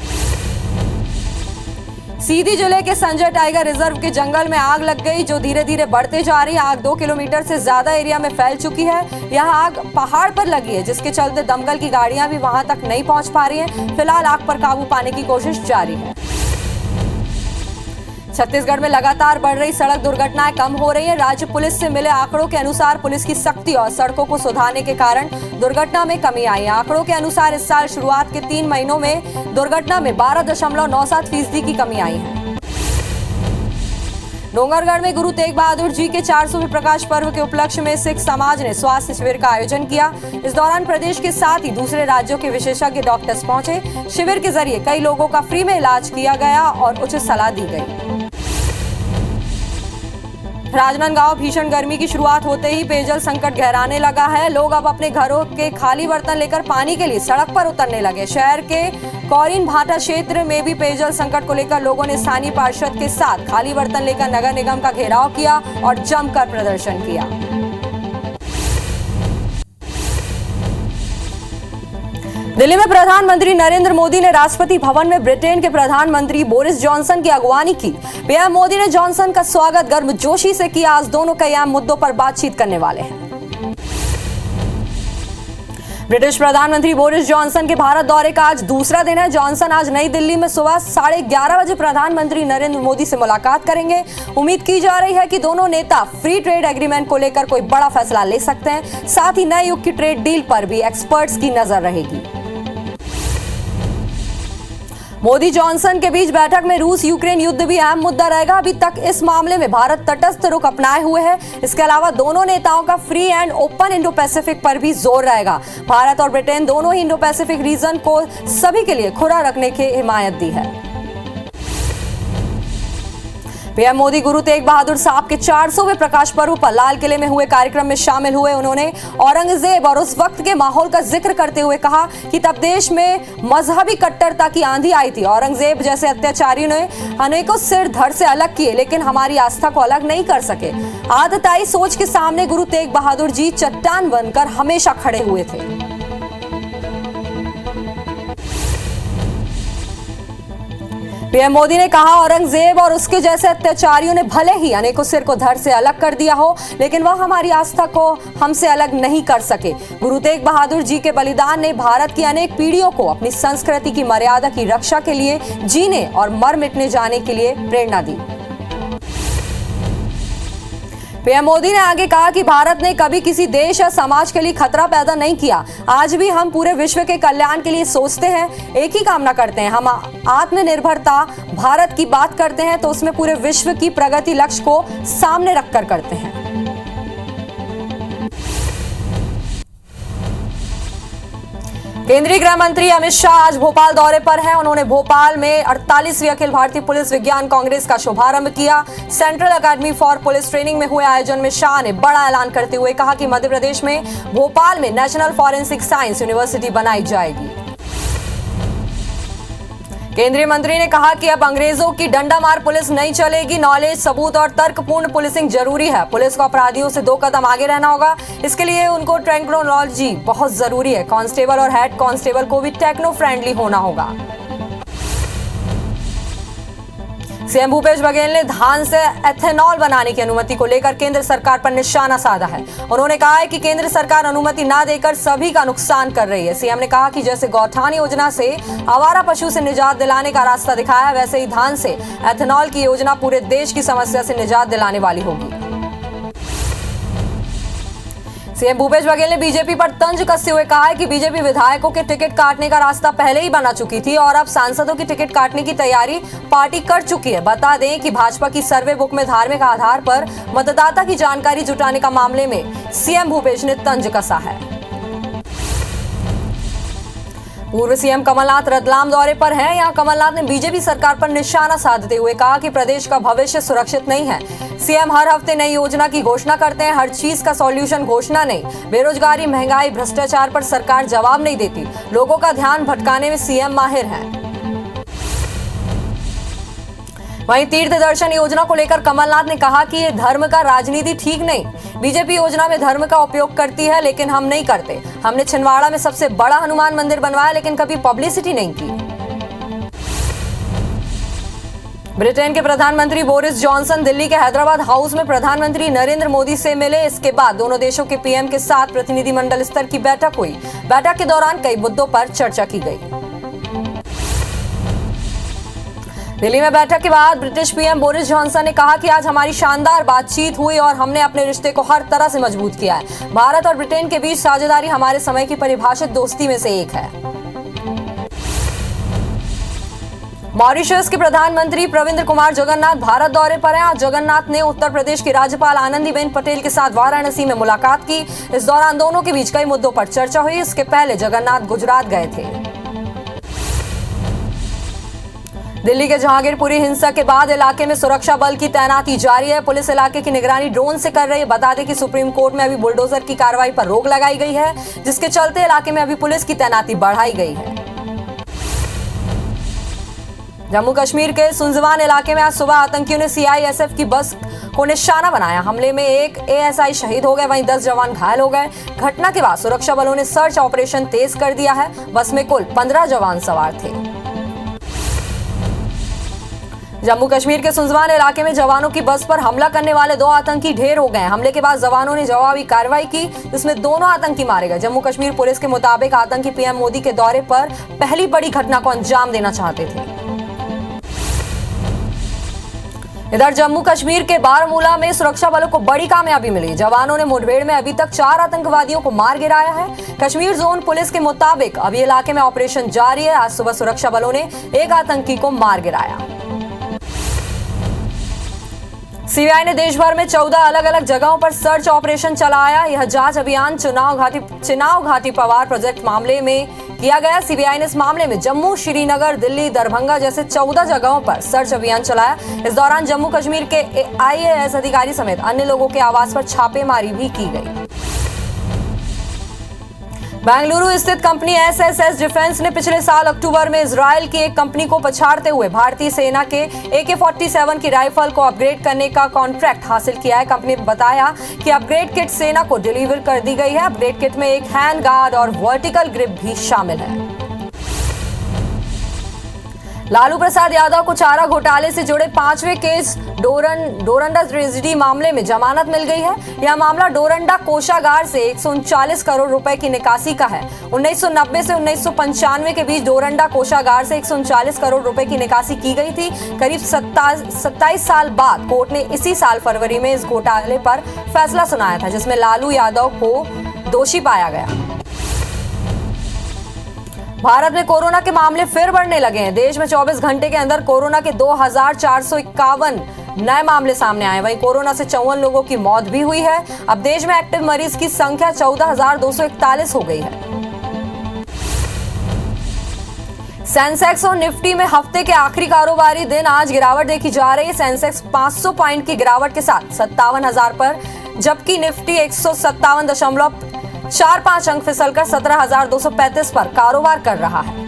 सीधी जिले के संजय टाइगर रिजर्व के जंगल में आग लग गई, जो धीरे धीरे बढ़ते जा रही है। आग 2 किलोमीटर से ज्यादा एरिया में फैल चुकी है। यह आग पहाड़ पर लगी है, जिसके चलते दमकल की गाड़ियां भी वहां तक नहीं पहुंच पा रही हैं। फिलहाल आग पर काबू पाने की कोशिश जारी है। छत्तीसगढ़ में लगातार बढ़ रही सड़क दुर्घटनाएं कम हो रही हैं। राज्य पुलिस से मिले आंकड़ों के अनुसार पुलिस की सख्ती और सड़कों को सुधारने के कारण दुर्घटना में कमी आई है। आंकड़ों के अनुसार इस साल शुरुआत के 3 महीनों में दुर्घटना में 12.97% की कमी आई है। डोंगरगढ़ में गुरु तेग बहादुर जी के 400वें प्रकाश पर्व के उपलक्ष्य में सिख समाज ने स्वास्थ्य शिविर का आयोजन किया। इस दौरान प्रदेश के साथ ही दूसरे राज्यों के विशेषज्ञ डॉक्टर्स पहुंचे। शिविर के जरिए कई लोगों का फ्री में इलाज किया गया और उचित सलाह दी गई। राजनांदगांव भीषण गर्मी की शुरुआत होते ही पेयजल संकट गहराने लगा है। लोग अब अपने घरों के खाली बर्तन लेकर पानी के लिए सड़क पर उतरने लगे। शहर के कौरीन भाटा क्षेत्र में भी पेयजल संकट को लेकर लोगों ने स्थानीय पार्षद के साथ खाली बर्तन लेकर नगर निगम का घेराव किया और जमकर प्रदर्शन किया। दिल्ली में प्रधानमंत्री नरेंद्र मोदी ने राष्ट्रपति भवन में ब्रिटेन के प्रधानमंत्री बोरिस जॉनसन की अगवानी की। पीएम मोदी ने जॉनसन का स्वागत गर्मजोशी से किया। आज दोनों कई अहम मुद्दों पर बातचीत करने वाले हैं। ब्रिटिश प्रधानमंत्री बोरिस जॉनसन के भारत दौरे का आज दूसरा दिन है। जॉनसन आज नई दिल्ली में सुबह 11:30 बजे प्रधानमंत्री नरेंद्र मोदी से मुलाकात करेंगे। उम्मीद की जा रही है कि दोनों नेता फ्री ट्रेड एग्रीमेंट को लेकर कोई बड़ा फैसला ले सकते हैं। साथ ही नए युग की ट्रेड डील पर भी एक्सपर्ट्स की नजर रहेगी। मोदी जॉनसन के बीच बैठक में रूस यूक्रेन युद्ध भी अहम मुद्दा रहेगा। अभी तक इस मामले में भारत तटस्थ रुख अपनाए हुए है। इसके अलावा दोनों नेताओं का free and open Indo Pacific पर भी जोर रहेगा। भारत और ब्रिटेन दोनों ही इंडो पैसिफिक रीजन को सभी के लिए खुला रखने की हिमायत दी है। पीएम मोदी गुरु तेग बहादुर साहब के 400वें प्रकाश पर्व पर लाल किले में हुए कार्यक्रम में शामिल हुए। उन्होंने औरंगजेब और उस वक्त के माहौल का जिक्र करते हुए कहा कि तब देश में मजहबी कट्टरता की आंधी आई थी। औरंगजेब जैसे अत्याचारियों ने अनेकों सिर धड़ से अलग किए, लेकिन हमारी आस्था को अलग नहीं कर सके। आदताई सोच के सामने गुरु तेग बहादुर जी चट्टान बनकर हमेशा खड़े हुए थे। पीएम मोदी ने कहा, औरंगजेब और उसके जैसे अत्याचारियों ने भले ही अनेकों सिर को धड़ से अलग कर दिया हो, लेकिन वह हमारी आस्था को हमसे अलग नहीं कर सके। गुरु तेग बहादुर जी के बलिदान ने भारत की अनेक पीढ़ियों को अपनी संस्कृति की मर्यादा की रक्षा के लिए जीने और मर मिटने जाने के लिए प्रेरणा दी। पीएम मोदी ने आगे कहा कि भारत ने कभी किसी देश या समाज के लिए खतरा पैदा नहीं किया। आज भी हम पूरे विश्व के कल्याण के लिए सोचते हैं, एक ही कामना करते हैं। हम आत्मनिर्भरता भारत की बात करते हैं तो उसमें पूरे विश्व की प्रगति लक्ष्य को सामने रखकर करते हैं। केंद्रीय गृह मंत्री अमित शाह आज भोपाल दौरे पर हैं। उन्होंने भोपाल में 48वीं अखिल भारतीय पुलिस विज्ञान कांग्रेस का शुभारंभ किया। Central academy for police training में हुए आयोजन में शाह ने बड़ा ऐलान करते हुए कहा कि मध्य प्रदेश में भोपाल में नेशनल फॉरेंसिक साइंस यूनिवर्सिटी बनाई जाएगी। केंद्रीय मंत्री ने कहा कि अब अंग्रेजों की डंडा मार पुलिस नहीं चलेगी। नॉलेज, सबूत और तर्कपूर्ण पुलिसिंग जरूरी है। पुलिस को अपराधियों से 2 कदम आगे रहना होगा। इसके लिए उनको टेक्नोलॉजी बहुत जरूरी है। कांस्टेबल और हेड कांस्टेबल को भी टेक्नो फ्रेंडली होना होगा। सीएम भूपेश बघेल ने धान से एथेनॉल बनाने की अनुमति को लेकर केंद्र सरकार पर निशाना साधा है। उन्होंने कहा है कि केंद्र सरकार अनुमति ना देकर सभी का नुकसान कर रही है। सीएम ने कहा कि जैसे गौठान योजना से आवारा पशु से निजात दिलाने का रास्ता दिखाया, वैसे ही धान से एथेनॉल की योजना पूरे देश की समस्या से निजात दिलाने वाली होगी। सीएम भूपेश बघेल ने बीजेपी पर तंज कसते हुए कहा है कि बीजेपी विधायकों के टिकट काटने का रास्ता पहले ही बना चुकी थी और अब सांसदों की टिकट काटने की तैयारी पार्टी कर चुकी है। बता दें कि भाजपा की सर्वे बुक में धार्मिक आधार पर मतदाता की जानकारी जुटाने का मामले में सीएम भूपेश ने तंज कसा है। पूर्व सीएम कमलनाथ रतलाम दौरे पर हैं। यहां कमलनाथ ने बीजेपी सरकार पर निशाना साधते हुए कहा कि प्रदेश का भविष्य सुरक्षित नहीं है। सीएम हर हफ्ते नई योजना की घोषणा करते हैं, हर चीज का सॉल्यूशन घोषणा नहीं। बेरोजगारी, महंगाई, भ्रष्टाचार पर सरकार जवाब नहीं देती। लोगों का ध्यान भटकाने में सीएम माहिर हैं। वहीं तीर्थ दर्शन योजना को लेकर कमलनाथ ने कहा कि ये धर्म का राजनीति ठीक नहीं। बीजेपी योजना में धर्म का उपयोग करती है, लेकिन हम नहीं करते। हमने छिंदवाड़ा में सबसे बड़ा हनुमान मंदिर बनवाया, लेकिन कभी पब्लिसिटी नहीं की। ब्रिटेन के प्रधानमंत्री बोरिस जॉनसन दिल्ली के हैदराबाद हाउस में प्रधानमंत्री नरेंद्र मोदी से मिले। इसके बाद दोनों देशों के पीएम के साथ प्रतिनिधिमंडल स्तर की बैठक हुई। बैठक के दौरान कई मुद्दों पर चर्चा की गई। दिल्ली में बैठक के बाद ब्रिटिश पीएम बोरिस जॉनसन ने कहा कि आज हमारी शानदार बातचीत हुई और हमने अपने रिश्ते को हर तरह से मजबूत किया है। भारत और ब्रिटेन के बीच साझेदारी हमारे समय की परिभाषित दोस्ती में से एक है। मॉरिशस के प्रधानमंत्री प्रविंद्र कुमार जगन्नाथ भारत दौरे पर हैं। आज जगन्नाथ ने उत्तर प्रदेश की राज्यपाल आनंदीबेन पटेल के साथ वाराणसी में मुलाकात की। इस दौरान दोनों के बीच कई मुद्दों पर चर्चा हुई। इसके पहले जगन्नाथ गुजरात गए थे। दिल्ली के जहांगीरपुरी हिंसा के बाद इलाके में सुरक्षा बल की तैनाती जारी है। पुलिस इलाके की निगरानी ड्रोन से कर रही है। बता दें कि सुप्रीम कोर्ट में अभी बुलडोजर की कार्रवाई पर रोक लगाई गई है, जिसके चलते इलाके में अभी पुलिस की तैनाती बढ़ाई गई है। जम्मू कश्मीर के सुनजवान इलाके में आज सुबह आतंकियों ने सीआईएसएफ की बस को निशाना बनाया। हमले में एक एएसआई शहीद हो गए, वहीं 10 जवान घायल हो गए। घटना के बाद सुरक्षा बलों ने सर्च ऑपरेशन तेज कर दिया है। बस में कुल 15 जवान सवार थे। जम्मू कश्मीर के सुनजवान इलाके में जवानों की बस पर हमला करने वाले 2 आतंकी ढेर हो गए। हमले के बाद जवानों ने जवाबी कार्रवाई की, जिसमें दोनों आतंकी मारे गए। जम्मू कश्मीर पुलिस के मुताबिक आतंकी पीएम मोदी के दौरे पर पहली बड़ी घटना को अंजाम देना चाहते थे। इधर जम्मू कश्मीर के बारामूला में सुरक्षा बलों को बड़ी कामयाबी मिली। जवानों ने मुठभेड़ में अभी तक 4 आतंकवादियों को मार गिराया है। कश्मीर जोन पुलिस के मुताबिक अभी इलाके में ऑपरेशन जारी है। आज सुबह सुरक्षा बलों ने एक आतंकी को मार गिराया। सीबीआई ने देश भर में 14 अलग अलग जगहों पर सर्च ऑपरेशन चलाया। यह जांच अभियान चुनाव घाटी पवार प्रोजेक्ट मामले में किया गया। सीबीआई ने इस मामले में जम्मू, श्रीनगर, दिल्ली, दरभंगा जैसे 14 जगहों पर सर्च अभियान चलाया। इस दौरान जम्मू कश्मीर के आईएएस अधिकारी समेत अन्य लोगों के आवास पर छापेमारी भी की गई। बेंगलुरु स्थित कंपनी एसएसएस डिफेंस ने पिछले साल अक्टूबर में इजराइल की एक कंपनी को पछाड़ते हुए भारतीय सेना के AK-47 की राइफल को अपग्रेड करने का कॉन्ट्रैक्ट हासिल किया है। कंपनी ने बताया कि अपग्रेड किट सेना को डिलीवर कर दी गई है। अपग्रेड किट में एक हैंड गार्ड और वर्टिकल ग्रिप भी शामिल है। लालू प्रसाद यादव को चारा घोटाले से जुड़े 5वें केस डोरंडा ट्रेजेडी मामले में जमानत मिल गई है। यह मामला डोरंडा कोषागार से 139 करोड़ रुपए की निकासी का है। 1990 से 1995 के बीच डोरंडा कोषागार से 139 करोड़ रुपए की निकासी की गई थी। करीब 27 साल बाद कोर्ट ने इसी साल फरवरी में इस घोटाले पर फैसला सुनाया था, जिसमें लालू यादव को दोषी पाया गया। भारत में कोरोना के मामले फिर बढ़ने लगे हैं। देश में 24 घंटे के अंदर कोरोना के 2451 नए मामले सामने आए। वहीं कोरोना से 54 लोगों की मौत भी हुई है। अब देश में एक्टिव मरीज की संख्या 14,241 हो गई है। सेंसेक्स और निफ्टी में हफ्ते के आखिरी कारोबारी दिन आज गिरावट देखी जा रही है। सेंसेक्स 500 पॉइंट की गिरावट के साथ 57,000 पर, जबकि निफ्टी 157.45 अंक फिसलकर 17,235 पर कारोबार कर रहा है।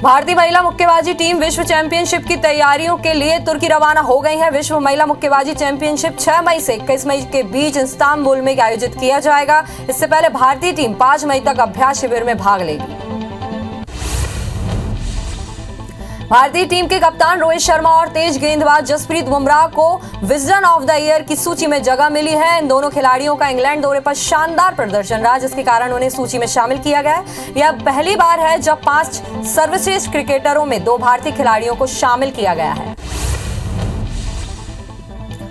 भारतीय महिला मुक्केबाजी टीम विश्व चैंपियनशिप की तैयारियों के लिए तुर्की रवाना हो गई है। विश्व महिला मुक्केबाजी चैंपियनशिप 6 मई से 21 मई के बीच इस्तांबुल में आयोजित किया जाएगा। इससे पहले भारतीय टीम 5 मई तक अभ्यास शिविर में भाग लेगी। भारतीय टीम के कप्तान रोहित शर्मा और तेज गेंदबाज जसप्रीत बुमराह को विजडन ऑफ द ईयर की सूची में जगह मिली है। इन दोनों खिलाड़ियों का इंग्लैंड दौरे पर शानदार प्रदर्शन रहा, जिसके कारण उन्हें सूची में शामिल किया गया है। यह पहली बार है जब 5 सर्वश्रेष्ठ क्रिकेटरों में 2 भारतीय खिलाड़ियों को शामिल किया गया है।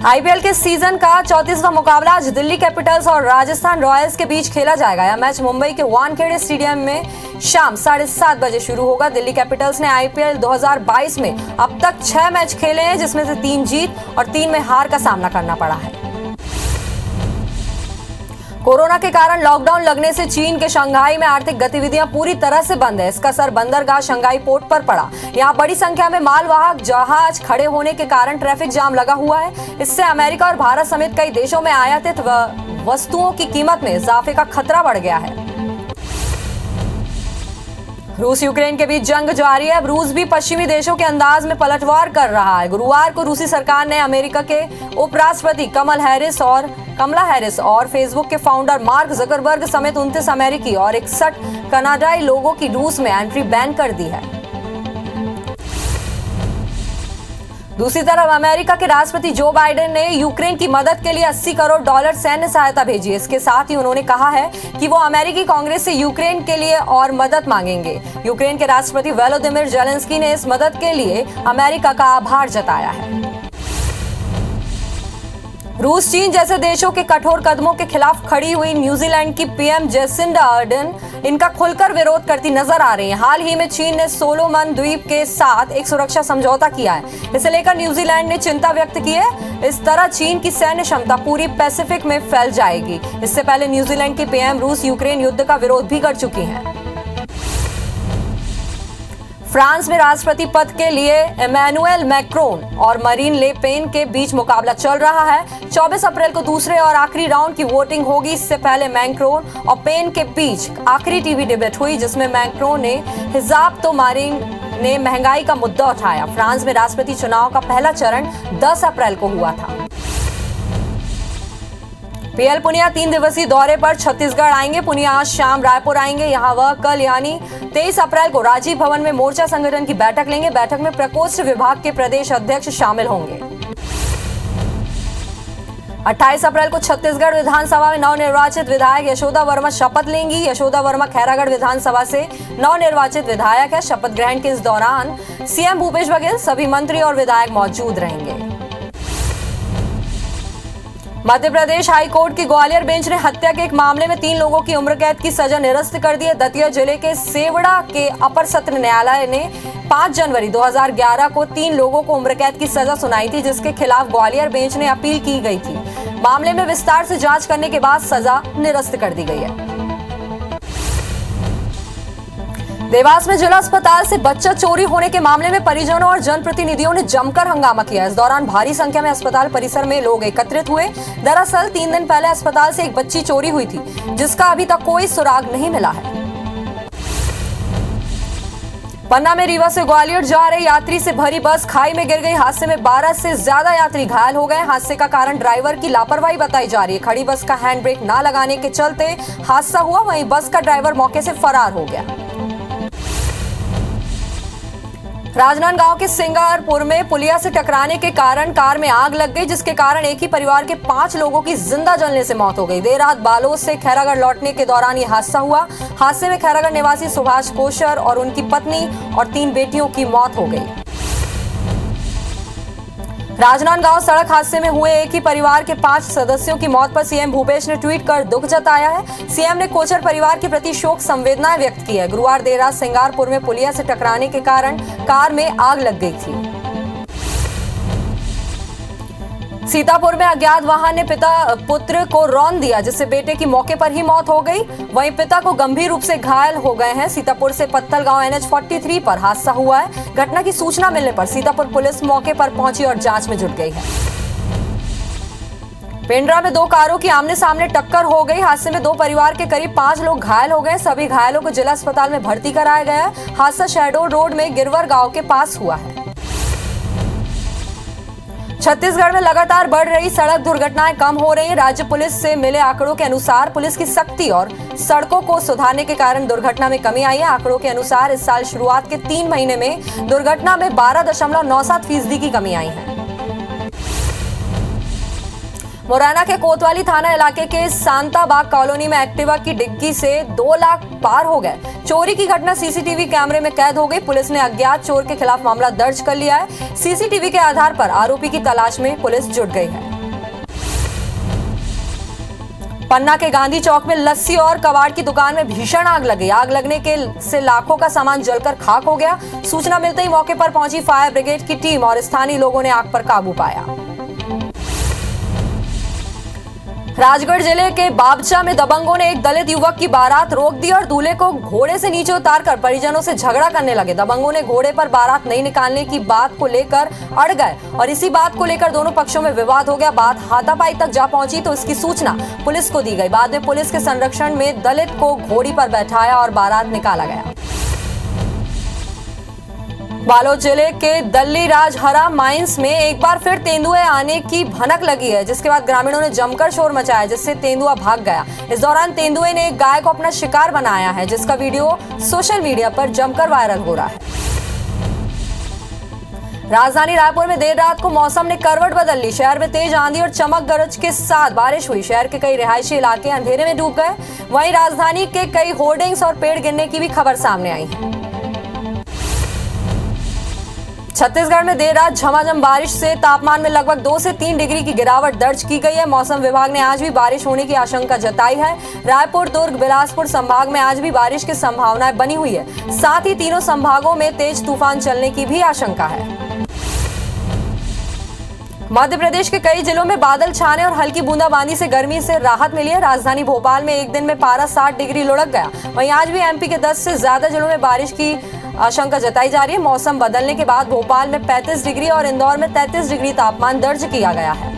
आईपीएल के सीजन का 34वां मुकाबला आज दिल्ली कैपिटल्स और राजस्थान रॉयल्स के बीच खेला जाएगा। यह मैच मुंबई के वानखेड़े स्टेडियम में शाम 7:30 बजे शुरू होगा। दिल्ली कैपिटल्स ने आईपीएल 2022 में अब तक 6 मैच खेले हैं, जिसमें से 3 जीत और 3 में हार का सामना करना पड़ा है। कोरोना के कारण लॉकडाउन लगने से चीन के शंघाई में आर्थिक गतिविधियां पूरी तरह से बंद है। इसका असर बंदरगाह शंघाई पोर्ट पर पड़ा। यहां बड़ी संख्या में मालवाहक जहाज खड़े होने के कारण ट्रैफिक जाम लगा हुआ है। इससे अमेरिका और भारत समेत कई देशों में आयातित वस्तुओं की कीमत में इजाफे का खतरा बढ़ गया है। रूस यूक्रेन के बीच जंग जारी है। अब रूस भी पश्चिमी देशों के अंदाज में पलटवार कर रहा है। गुरुवार को रूसी सरकार ने अमेरिका के उपराष्ट्रपति कमला हैरिस और फेसबुक के फाउंडर मार्क जकरबर्ग समेत 29 अमेरिकी और 61 कनाडाई लोगों की रूस में एंट्री बैन कर दी है। दूसरी तरफ अमेरिका के राष्ट्रपति जो बाइडेन ने यूक्रेन की मदद के लिए $80 करोड़ सैन्य सहायता भेजी है। इसके साथ ही उन्होंने कहा है कि वो अमेरिकी कांग्रेस से यूक्रेन के लिए और मदद मांगेंगे। यूक्रेन के राष्ट्रपति वोलोदिमीर जेलेंस्की ने इस मदद के लिए अमेरिका का आभार जताया है। रूस, चीन जैसे देशों के कठोर कदमों के खिलाफ खड़ी हुई न्यूजीलैंड की पीएम जेसिंडा अर्डन इनका खुलकर विरोध करती नजर आ रही है। हाल ही में चीन ने सोलोमन द्वीप के साथ एक सुरक्षा समझौता किया है। इसे लेकर न्यूजीलैंड ने चिंता व्यक्त की है। इस तरह चीन की सैन्य क्षमता पूरी पैसिफिक में फैल जाएगी। इससे पहले न्यूजीलैंड की पीएम रूस यूक्रेन युद्ध का विरोध भी कर चुकी हैं। फ्रांस में राष्ट्रपति पद के लिए इमैनुएल मैक्रोन और मरीन ले पेन के बीच मुकाबला चल रहा है। 24 अप्रैल को दूसरे और आखिरी राउंड की वोटिंग होगी। इससे पहले मैक्रोन और पेन के बीच आखिरी टीवी डिबेट हुई, जिसमें मैक्रोन ने हिजाब तो मरीन ने महंगाई का मुद्दा उठाया। फ्रांस में राष्ट्रपति चुनाव का पहला चरण 10 अप्रैल को हुआ था। पीएल पुनिया 3 दिवसीय दौरे पर छत्तीसगढ़ आएंगे। पुनिया आज शाम रायपुर आएंगे। यहां वह कल यानी 23 अप्रैल को राजीव भवन में मोर्चा संगठन की बैठक लेंगे। बैठक में प्रकोष्ठ विभाग के प्रदेश अध्यक्ष शामिल होंगे। 28 अप्रैल को छत्तीसगढ़ विधानसभा में नवनिर्वाचित विधायक यशोदा वर्मा शपथ लेंगी। यशोदा वर्मा खैरागढ़ विधानसभा से नवनिर्वाचित विधायक है। शपथ ग्रहण के इस दौरान सीएम भूपेश बघेल, सभी मंत्री और विधायक मौजूद रहेंगे। मध्य प्रदेश हाईकोर्ट की ग्वालियर बेंच ने हत्या के एक मामले में 3 लोगों की उम्र कैद की सजा निरस्त कर दी है। दतिया जिले के सेवड़ा के अपर सत्र न्यायालय ने 5 जनवरी 2011 को 3 लोगों को उम्र कैद की सजा सुनाई थी, जिसके खिलाफ ग्वालियर बेंच ने अपील की गई थी। मामले में विस्तार से जांच करने के बाद सजा निरस्त कर दी गई है। देवास में जिला अस्पताल से बच्चा चोरी होने के मामले में परिजनों और जनप्रतिनिधियों ने जमकर हंगामा किया। इस दौरान भारी संख्या में अस्पताल परिसर में लोग एकत्रित हुए। दरअसल 3 दिन पहले अस्पताल से एक बच्ची चोरी हुई थी, जिसका अभी तक कोई सुराग नहीं मिला है। पन्ना में रीवा से ग्वालियर जा रहे यात्री से भरी बस खाई में गिर गई। हादसे में 12 से ज्यादा यात्री घायल हो गए। हादसे का कारण ड्राइवर की लापरवाही बताई जा रही है। खड़ी बस का हैंड ब्रेक न लगाने के चलते हादसा हुआ। वहीं बस का ड्राइवर मौके से फरार हो गया। राजनांदगांव के सिंगारपुर में पुलिया से टकराने के कारण कार में आग लग गई, जिसके कारण एक ही परिवार के 5 लोगों की जिंदा जलने से मौत हो गई। देर रात बालोद से खैरागढ़ लौटने के दौरान यह हादसा हुआ। हादसे में खैरागढ़ निवासी सुभाष कोशर और उनकी पत्नी और 3 बेटियों की मौत हो गई। राजनांदगांव सड़क हादसे में हुए एक ही परिवार के 5 सदस्यों की मौत पर सीएम भूपेश ने ट्वीट कर दुख जताया है। सीएम ने कोचर परिवार के प्रति शोक संवेदनाएं व्यक्त की है। गुरुवार देर रात सिंगारपुर में पुलिया से टकराने के कारण कार में आग लग गई थी। सीतापुर में अज्ञात वाहन ने पुत्र को रौंद दिया, जिससे बेटे की मौके पर ही मौत हो गई। वहीं पिता को गंभीर रूप से घायल हो गए हैं। सीतापुर से पत्तलगांव NH 43 पर हादसा हुआ है। घटना की सूचना मिलने पर सीतापुर पुलिस मौके पर पहुंची और जांच में जुट गई है। पेंड्रा में 2 कारों की आमने सामने टक्कर हो गई। हादसे में 2 परिवार के करीब 5 लोग घायल हो गए। सभी घायलों को जिला अस्पताल में भर्ती कराया गया है। हादसा शहडोल रोड में गिरवर गांव के पास हुआ है। छत्तीसगढ़ में लगातार बढ़ रही सड़क दुर्घटनाएं कम हो रही हैं। राज्य पुलिस से मिले आंकड़ों के अनुसार पुलिस की सख्ती और सड़कों को सुधारने के कारण दुर्घटना में कमी आई है। आंकड़ों के अनुसार इस साल शुरुआत के 3 महीने में दुर्घटना में 12.97% की कमी आई है। मुरैना के कोतवाली थाना इलाके के सांताबाग कॉलोनी में एक्टिवा की डिग्गी से 2 लाख पार हो गए। चोरी की घटना सीसीटीवी कैमरे में कैद हो गई। पुलिस ने अज्ञात चोर के खिलाफ मामला दर्ज कर लिया है। सीसीटीवी के आधार पर आरोपी की तलाश में पुलिस जुट गई है। पन्ना के गांधी चौक में लस्सी और कबाड़ की दुकान में भीषण आग लगी। आग लगने से लाखों का सामान जलकर खाक हो गया। सूचना मिलते ही मौके पर पहुंची फायर ब्रिगेड की टीम और स्थानीय लोगों ने आग पर काबू पाया। राजगढ़ जिले के बाबचा में दबंगों ने एक दलित युवक की बारात रोक दी और दूल्हे को घोड़े से नीचे उतारकर परिजनों से झगड़ा करने लगे। दबंगों ने घोड़े पर बारात नहीं निकालने की बात को लेकर अड़ गए और इसी बात को लेकर दोनों पक्षों में विवाद हो गया। बात हाथापाई तक जा पहुंची तो इसकी सूचना पुलिस को दी गई। बाद में पुलिस के संरक्षण में दलित को घोड़ी पर बैठाया और बारात निकाला गया। बालोद जिले के दल्ली राजहरा माइंस में एक बार फिर तेंदुए आने की भनक लगी है, जिसके बाद ग्रामीणों ने जमकर शोर मचाया, जिससे तेंदुआ भाग गया। इस दौरान तेंदुए ने एक गाय को अपना शिकार बनाया है, जिसका वीडियो सोशल मीडिया पर जमकर वायरल हो रहा है। राजधानी रायपुर में देर रात को मौसम ने करवट बदल ली। शहर में तेज आंधी और चमक गरज के साथ बारिश हुई। शहर के कई रिहायशी इलाके अंधेरे में डूब गए। वहीं राजधानी के कई होर्डिंग्स और पेड़ गिरने की भी खबर सामने आई है। छत्तीसगढ़ में देर रात झमाझम बारिश से तापमान में लगभग 2 से 3 डिग्री की गिरावट दर्ज की गई है। मौसम विभाग ने आज भी बारिश होने की आशंका जताई है। रायपुर, दुर्ग, बिलासपुर संभाग में आज भी बारिश की संभावनाएं बनी हुई है। साथ ही तीनों संभागों में तेज तूफान चलने की भी आशंका है। मध्य प्रदेश के कई जिलों में बादल छाने और हल्की बूंदाबांदी से गर्मी से राहत मिली है। राजधानी भोपाल में एक दिन में पारा 60 डिग्री लुढ़क गया। वहीं आज भी एमपी के 10 से ज्यादा जिलों में बारिश की आशंका जताई जा रही है। मौसम बदलने के बाद भोपाल में 35 डिग्री और इंदौर में 33 डिग्री तापमान दर्ज किया गया है।